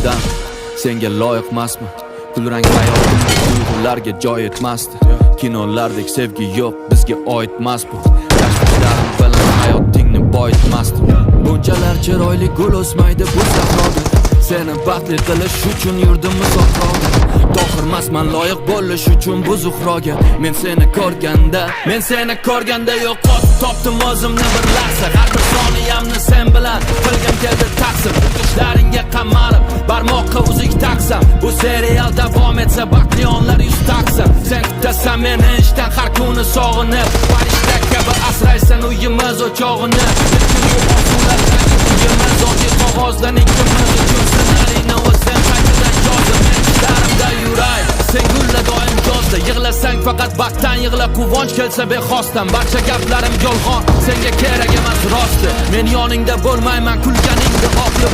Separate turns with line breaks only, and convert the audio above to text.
ko'zingdan. Senga loyiqmasman, kulrang hayotimda tuyg'ularga joy etmasdi. Kinolardek sevgi yo'q, bizga oidmas bu. Tashvishlarim bilan hayotingni boyitmasdi. Bunchalar chiroyli gul o'smaydi bu sahroda. Seni baxtli qilish uchun yurdim uzoqroqda. To'xirmasman loyiq bo'lish uchun bu zuhroga. Men seni ko'rganda yo'qotib topdim o'zimni bir lahza. Har bir soniyamni sen bilan qilgim keldi taqsim. Ishlaringga qamalib barmoqqa uzik taqsam. Bu serial davom etsa baxtli onlar yuz taqsam. Sen kutasan meni ishdan har kuni sog'inib, farishta kabi asraysan uyimiz o'chog'ini. Uyimiz oddiy qog'ozdan ikkimiz uchun ssenariyni o'zim qaytadan yozdim. Men ishlarimda yuray, sen gulla doim yozda. Yig'lasang faqat baxtdan yig'la, quvonch kelsa bexosdan. Barcha gaplarim yolg'on, senga kerak emas rosti. Men yoningda bo'lmayman, kulganingda oqli